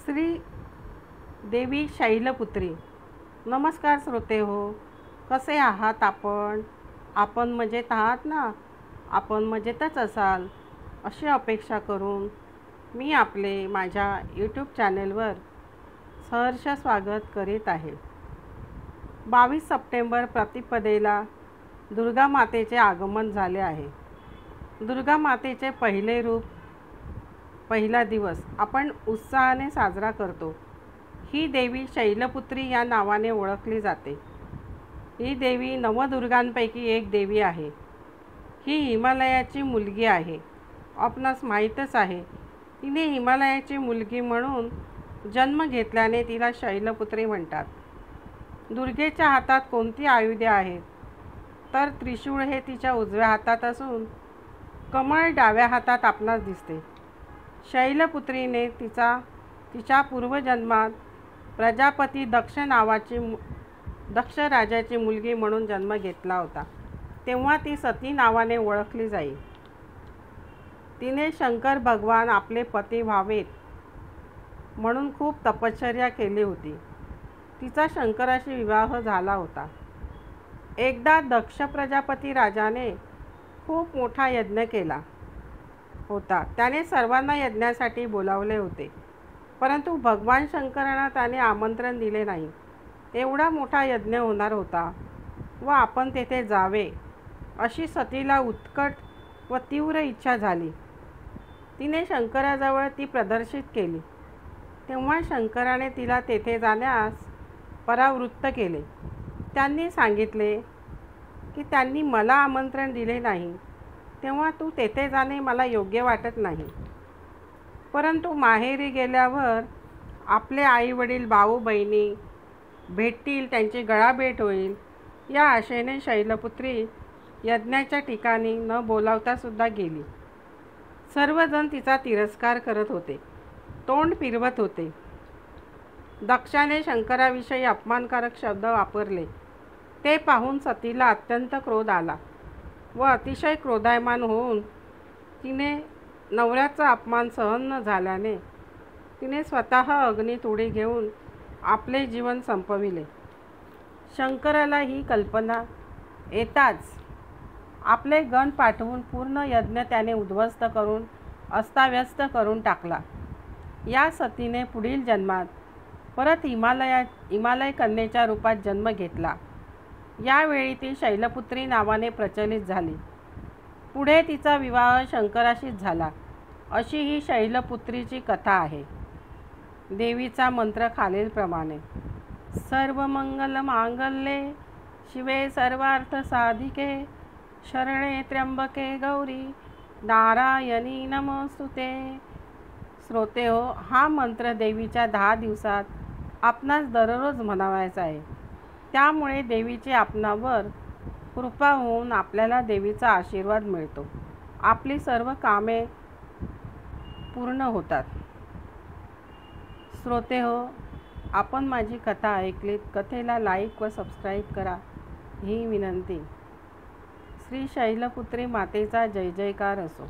श्री देवी शैलपुत्री. नमस्कार श्रोते हो, कसे आहात आपण? आपण मजेत आहात ना? आपण मजेतच असाल अशी अपेक्षा करून मी आपले माझ्या यूट्यूब चॅनेलवर सहर्ष स्वागत करीत आहे. 22 सप्टेंबर प्रतिपदेला दुर्गा मातेचे आगमन झाले आहे. दुर्गा मातेचे पहिले रूप, पहिला दिवस आपण उत्साहाने साजरा करतो. ही देवी शैलपुत्री या नावाने ओळखली जाते. ही देवी नवदुर्गांपैकी एक देवी आहे. ही हिमालयाची मुलगी आहे. आपणास माहीतच आहे, तिने हिमालयाची मुलगी म्हणून जन्म घेतल्याने तिला शैलपुत्री म्हणतात. दुर्गेच्या हातात कोणती आयुधे आहेत तर त्रिशूळ हे तिच्या उजव्या हातात असून कमळ डाव्या हातात आपणास दिसते. शैलपुत्रीने तिच्या पूर्वजन्मात प्रजापती दक्ष राजाची मुलगी म्हणून जन्म घेतला होता. तेव्हा ती सती नावाने ओळखली जाई. तिने शंकर भगवान आपले पती व्हावेत म्हणून खूप तपश्चर्या केली होती. तिचा शंकराशी विवाह झाला होता. एकदा दक्ष प्रजापती राजाने खूप मोठा यज्ञ केला होता. त्याने सर्वांना यज्ञासाठी बोलावले होते, परंतु भगवान शंकरांना त्याने आमंत्रण दिले नाही. एवढा मोठा यज्ञ होणार होता व आपण तेथे जावे अशी सतीला उत्कट व तीव्र इच्छा झाली. तिने शंकराजवळ ती प्रदर्शित केली. तेव्हा शंकराने तिला तेथे जाण्यास परावृत्त केले. त्यांनी सांगितले की त्यांनी मला आमंत्रण दिले नाही, तेव्हा तू तेथे जाणे मला योग्य वाटत नाही. परंतु माहेरी गेल्यावर आपले आई वडील भाऊ बहिणी भेटतील, त्यांची गळाभेट होईल या आशेने शैलपुत्री यज्ञाच्या ठिकाणी न बोलावता सुद्धा गेली. सर्वजण तिचा तिरस्कार करत होते, तोंड फिरवत होते. दक्षाने शंकराविषयी अपमानकारक शब्द वापरले. ते पाहून सतीला अत्यंत क्रोध आला व अतिशय क्रोधायमान होऊन तिने नवऱ्याचा अपमान सहन न झाल्याने तिने स्वतः अग्नीत उडी घेऊन आपले जीवन संपविले. शंकराला ही कल्पना येताच आपले गण पाठवून पूर्ण यज्ञ त्याने उद्ध्वस्त करून अस्ताव्यस्त करून टाकला. या सतीने पुढील जन्मात परत हिमालय कन्येच्या रूपात जन्म घेतला. यावेळी ती शैलपुत्री नावाने प्रचलित झाली. पुढे तिचा विवाह शंकराशीच झाला. अशी ही शैलपुत्रीची कथा आहे. देवीचा मंत्र खालीलप्रमाणे: सर्व मंगल मांगल्ये शिवे सर्वार्थ साधिके शरणे त्र्यंबके गौरी नारायणी नमोस्तुते. श्रोते हो, हा मंत्र देवीच्या 10 दिवसात आपणास दररोज म्हणावायचा आहे. त्यामुळे देवीची आपणावर कृपा होऊन आपल्याला देवीचा आशीर्वाद मिळतो. आपली सर्व कामे पूर्ण होतात. श्रोते हो, आपण माझी कथा ऐकलीत. कथेला लाईक व सबस्क्राईब करा ही विनंती. श्री शैलपुत्री मातेचा जय जयकार असो.